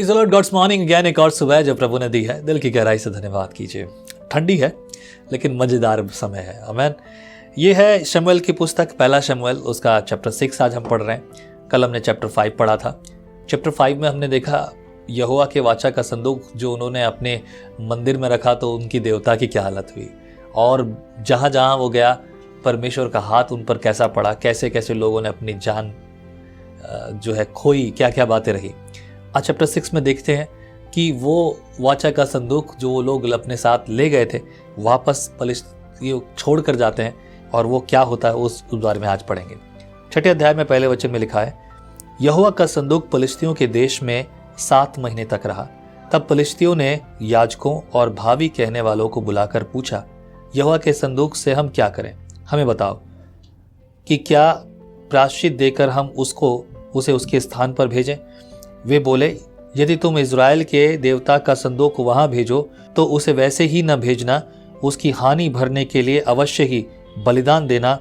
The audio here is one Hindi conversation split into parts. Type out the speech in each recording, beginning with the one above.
Praise the Lord, God's morning again. एक और सुबह जो प्रभु ने दी है, दिल की गहराई से धन्यवाद कीजिए। ठंडी है लेकिन मज़ेदार समय है। आमीन। ये है शमूएल की पुस्तक, पहला शमूएल, उसका चैप्टर 6 आज हम पढ़ रहे हैं। कल हमने चैप्टर 5 पढ़ा था। चैप्टर 5 में हमने देखा यहोवा के वाचा का संदूक जो उन्होंने अपने मंदिर में रखा तो उनकी देवता की क्या हालत हुई, और जहाँ जहाँ वो गया परमेश्वर का हाथ उन पर कैसा पड़ा, कैसे कैसे लोगों ने अपनी जान जो है खोई, क्या क्या बातें रही। आज चैप्टर 6 में देखते हैं कि वो वाचा का संदूक जो वो लोग अपने साथ ले गए थे वापस फलिस्तीनियों छोड़ कर जाते हैं, और वो क्या होता है उस बारे में आज पढ़ेंगे। 6 अध्याय में पहले वचन में लिखा है, यहोवा का संदूक फलिस्तियों के देश में 7 महीने तक रहा। तब फलिस्तियों ने याजकों और भावी कहने वालों को बुलाकर पूछा, यहोवा के संदूक से हम क्या करें, हमें बताओ कि क्या प्रायश्चित देकर हम उसे उसके स्थान पर भेजें। वे बोले, यदि तुम इज़राइल के देवता का संदूक वहां भेजो तो उसे वैसे ही न भेजना, उसकी हानि भरने के लिए अवश्य ही बलिदान देना,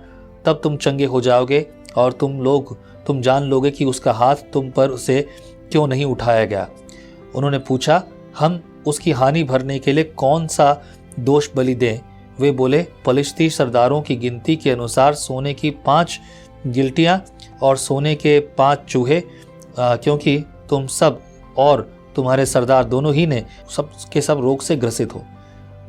तब तुम चंगे हो जाओगे और तुम जान लोगे कि उसका हाथ तुम पर से क्यों नहीं उठाया गया। उन्होंने पूछा, हम उसकी हानि भरने के लिए कौन सा दोष बलि दें। वे बोले, फलिस्ती सरदारों की गिनती के अनुसार सोने की 5 गिलटियां और सोने के 5 चूहे, क्योंकि तुम सब और तुम्हारे सरदार दोनों ही ने सब के सब रोग से ग्रसित हो,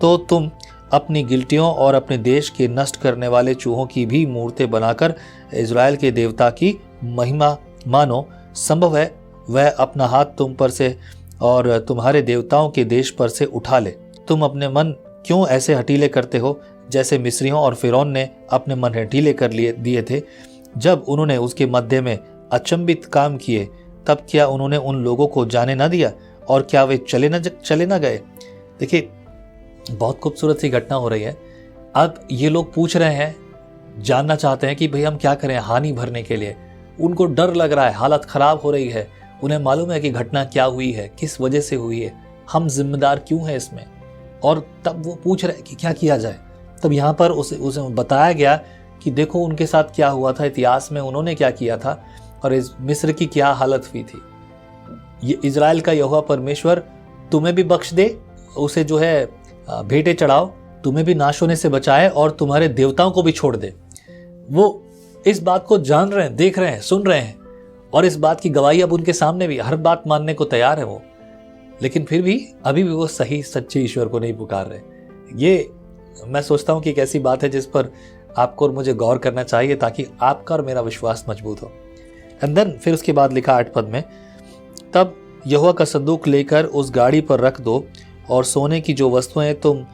तो तुम अपनी गिलटियों और अपने देश के नष्ट करने वाले चूहों की भी मूर्तें बनाकर इज़राइल के देवता की महिमा मानो। संभव है वह अपना हाथ तुम पर से और तुम्हारे देवताओं के देश पर से उठा ले। तुम अपने मन क्यों ऐसे हटीले करते हो, जैसे मिस्रियों और फिरौन ने अपने मन हटीले कर दिए थे जब उन्होंने उसके मध्य में अचंभित काम किए। तब क्या उन्होंने उन लोगों को जाने ना दिया, और क्या वे चले ना गए। देखिए, बहुत खूबसूरत सी घटना हो रही है। अब ये लोग पूछ रहे हैं, जानना चाहते हैं कि भाई हम क्या करें हानि भरने के लिए। उनको डर लग रहा है, हालत खराब हो रही है, उन्हें मालूम है कि घटना क्या हुई है, किस वजह से हुई है, हम जिम्मेदार क्यों हैं इसमें। और तब वो पूछ रहे हैं कि क्या किया जाए। तब यहाँ पर उसे बताया गया कि देखो उनके साथ क्या हुआ था, इतिहास में उन्होंने क्या किया था और इस मिस्र की क्या हालत हुई थी। ये इज़राइल का यहोवा परमेश्वर तुम्हें भी बख्श दे, उसे जो है भेंटे चढ़ाओ, तुम्हें भी नाश होने से बचाए और तुम्हारे देवताओं को भी छोड़ दे। वो इस बात को जान रहे हैं, देख रहे हैं, सुन रहे हैं, और इस बात की गवाही अब उनके सामने भी, हर बात मानने को तैयार है वो, लेकिन फिर भी अभी भी वो सही सच्चे ईश्वर को नहीं पुकार रहे। ये मैं सोचता हूँ कि एक ऐसी बात है जिस पर आपको और मुझे गौर करना चाहिए ताकि आपका और मेरा विश्वास मजबूत हो। एंड देन फिर उसके बाद लिखा 8 पद में, तब यहोवा का संदूक लेकर उस गाड़ी पर रख दो, और सोने की जो वस्तुएं तुम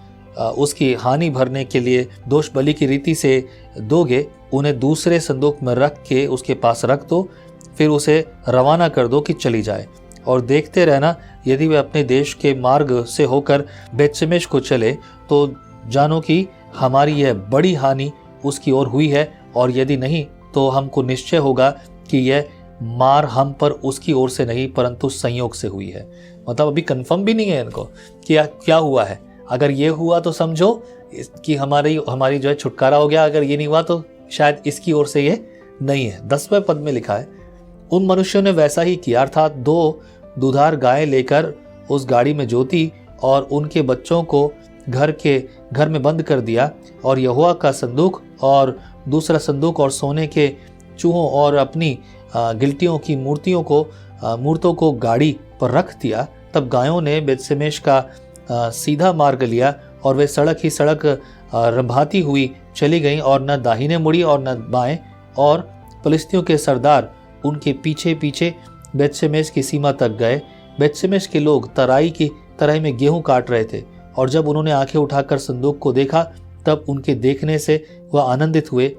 उसकी हानि भरने के लिए दोष बलि की रीति से दोगे उन्हें दूसरे संदूक में रख के उसके पास रख दो। फिर उसे रवाना कर दो कि चली जाए, और देखते रहना, यदि वे अपने देश के मार्ग से होकर बेतशेमेश को चले तो जानो कि हमारी यह बड़ी हानि उसकी ओर हुई है, और यदि नहीं तो हमको निश्चय होगा कि यह मार हम पर उसकी ओर से नहीं परंतु संयोग से हुई है। मतलब अभी कंफर्म भी नहीं है इनको कि क्या हुआ है। अगर ये हुआ तो समझो कि हमारी जो है छुटकारा हो गया, अगर ये नहीं हुआ तो शायद इसकी ओर से ये नहीं है। 10वें पद में लिखा है, उन मनुष्यों ने वैसा ही किया, अर्थात 2 दुधार गाय लेकर उस गाड़ी में जोती और उनके बच्चों को घर में बंद कर दिया, और यहोवा का संदूक और दूसरा संदूक और सोने के चूहों और अपनी गिलटियों की मूर्तों को गाड़ी पर रख दिया। तब गायों ने बेतशेमेश का सीधा मार्ग लिया, और वे सड़क ही सड़क रंभाती हुई चली गईं, और न दाहिने मुड़ी और न बाएं। और फलिस्तियों के सरदार उनके पीछे पीछे बेतशेमेश की सीमा तक गए। बेतशेमेश के लोग तराई में गेहूं काट रहे थे, और जब उन्होंने आंखें उठाकर संदूक को देखा तब उनके देखने से वह आनंदित हुए।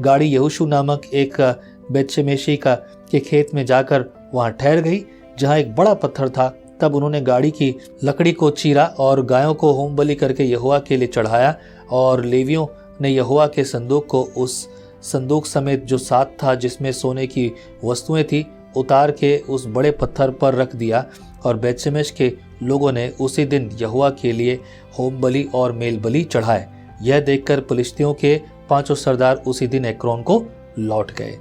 गाड़ी यहोशू नामक एक बेतशेमेशी के खेत में जाकर वहां ठहर गई, जहां एक बड़ा पत्थर था। तब उन्होंने गाड़ी की लकड़ी को चीरा और गायों को होम बलि करके यहोवा के लिए चढ़ाया, और लेवियों ने यहोवा के संदूक को उस संदूक समेत जो साथ था जिसमें सोने की वस्तुएं थी उतार के उस बड़े पत्थर पर रख दिया। और बेतशेमेश के लोगों ने उसी दिन यहोवा के लिए होम बलि और मेल बलि चढ़ाए। यह देखकर फलिस्तियों के 5 सरदार उसी दिन एक्रोन को लौट गए।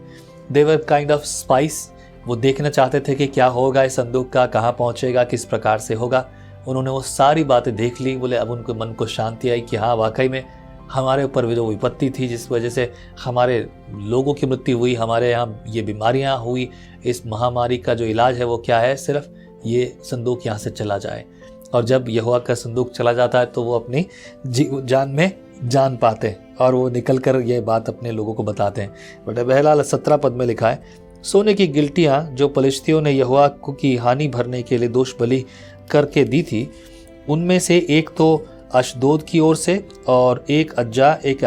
They were kind of spies वो देखना चाहते थे कि क्या होगा इस संदूक का, कहाँ पहुँचेगा, किस प्रकार से होगा। उन्होंने वो सारी बातें देख ली। बोले अब उनको मन को शांति आई कि हाँ वाकई में हमारे ऊपर जो विपत्ति थी, जिस वजह से हमारे लोगों की मृत्यु हुई, हमारे यहाँ ये बीमारियाँ हुई, इस महामारी का जो इलाज है वो क्या है, सिर्फ ये संदूक यहाँ से चला जाए। और जब यहोवा का संदूक चला जाता है तो वो अपनी जान में जान पाते हैं और वो निकल कर ये बात अपने लोगों को बताते हैं। बट बहरहाल 17 पद में लिखा है, सोने की गिलटियाँ जो पलिश्तियों ने यहोवा की हानि भरने के लिए दोष बलि करके दी थी, उनमें से एक तो अशदोद की ओर से और एक अज्जा, एक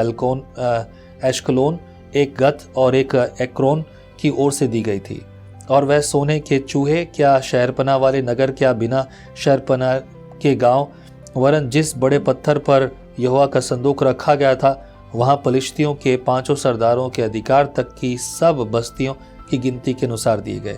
एशकलोन, एक गत और एक एक्रोन की ओर से दी गई थी। और वह सोने के चूहे, क्या शहरपना वाले नगर, क्या बिना शहरपना के गांव, वरन जिस बड़े पत्थर पर यहोवा का संदूक रखा गया था, वहां पलिश्तियों के 5 सरदारों के अधिकार तक की सब बस्तियों की गिनती के अनुसार दिए गए।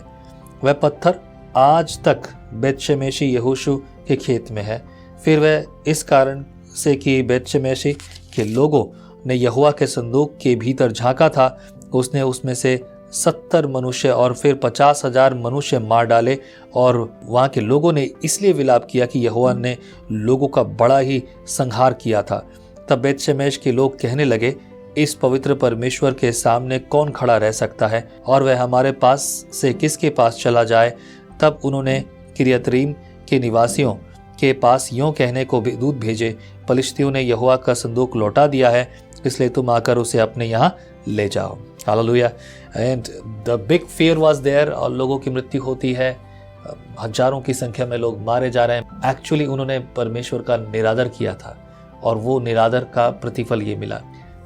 वह पत्थर आज तक बेतशेमेशी यहोशू के खेत में है। फिर वह इस कारण से कि बेतशेमेशी के लोगों ने यहोवा के संदूक के भीतर झांका था, उसने उसमें से 70 मनुष्य और फिर 50,000 मनुष्य मार डाले। और वहाँ के लोगों ने इसलिए विलाप किया कि यहोवा ने लोगों का बड़ा ही संहार किया था। तब बेतशेमेश के लोग कहने लगे, इस पवित्र परमेश्वर के सामने कौन खड़ा रह सकता है, और वह हमारे पास से किसके पास चला जाए। तब उन्होंने किर्यतरीम के निवासियों के पास यों कहने को दूत भेजे, पलिश्तियों ने यहोवा का संदूक लौटा दिया है, इसलिए तुम आकर उसे अपने यहाँ ले जाओ। Hallelujah. And the big fear was there, और लोगों की मृत्यु होती है, हजारों की संख्या में लोग मारे जा रहे हैं। एक्चुअली उन्होंने परमेश्वर का निरादर किया था और वो निरादर का प्रतिफल ये मिला।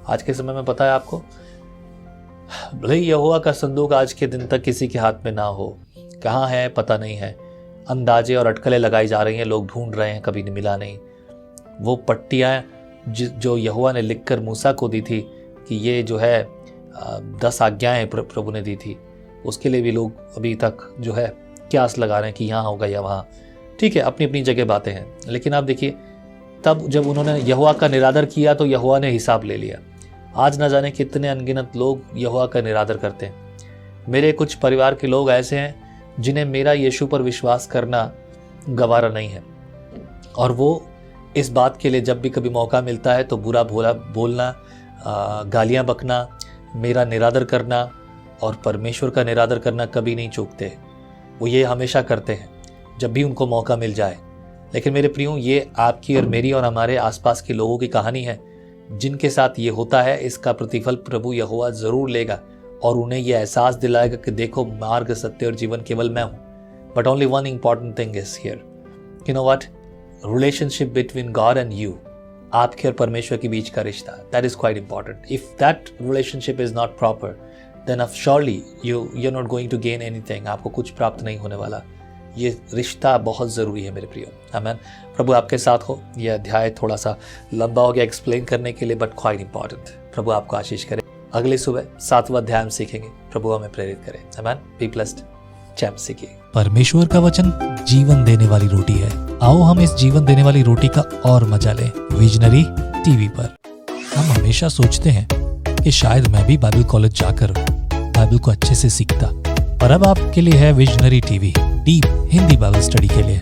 आज के समय में पता है आपको, भले यहोवा का संदूक आज के दिन तक किसी के हाथ में ना हो, कहाँ है पता नहीं है, अंदाजे और अटकलें लगाई जा रही हैं, लोग ढूंढ रहे हैं, कभी नहीं मिला नहीं। वो पट्टियाँ जो यहोवा ने लिखकर मूसा को दी थी कि ये जो है 10 आज्ञाएं प्रभु ने दी थी, उसके लिए भी लोग अभी तक जो है क्यास लगा रहे हैं कि यहाँ होगा या वहाँ। ठीक है, अपनी अपनी जगह बातें हैं, लेकिन आप देखिए तब जब उन्होंने यहोवा का निरादर किया तो यहोवा ने हिसाब ले लिया। आज ना जाने कितने अनगिनत लोग यहोवा का निरादर करते हैं। मेरे कुछ परिवार के लोग ऐसे हैं जिन्हें मेरा यीशु पर विश्वास करना गवारा नहीं है, और वो इस बात के लिए जब भी कभी मौका मिलता है तो बुरा भोला बोलना, गालियां बकना, मेरा निरादर करना और परमेश्वर का निरादर करना कभी नहीं चूकते। वो ये हमेशा करते हैं जब भी उनको मौका मिल जाए। लेकिन मेरे प्रियो, ये आपकी और मेरी और हमारे आसपास के लोगों की कहानी है जिनके साथ ये होता है। इसका प्रतिफल प्रभु यहोवा जरूर लेगा और उन्हें यह एहसास दिलाएगा कि देखो, मार्ग, सत्य और जीवन केवल मैं हूँ। But only one important thing is here, you know what, relationship between God and you, आपके और परमेश्वर के बीच का रिश्ता, that is quite important. If that relationship is not proper, then of surely you are not going to gain anything. आपको कुछ प्राप्त नहीं होने वाला। ये रिश्ता बहुत ज़रूरी है मेरे प्रियो। आमीन। प्रभु आपके साथ हो। यह अध्याय थोड़ा सा लंबा हो गया एक्सप्लेन करने के लिए, बट क्वाइट इंपॉर्टेंट। प्रभु आपको आशीष करे। अगली सुबह 7वां अध्याय हम सीखेंगे। प्रभु हमें प्रेरित करे। आमीन। Be blessed. जय मसीह की। परमेश्वर का वचन जीवन देने वाली रोटी है। आओ हम इस जीवन देने वाली रोटी का और मजा लें विजनरी टीवी पर। हम हमेशा सोचते हैं कि शायद मैं भी बाइबल कॉलेज जाकर बाइबल को अच्छे से सीखता, पर अब आपके लिए है visionary TV, deep Hindi Bible study के लिए।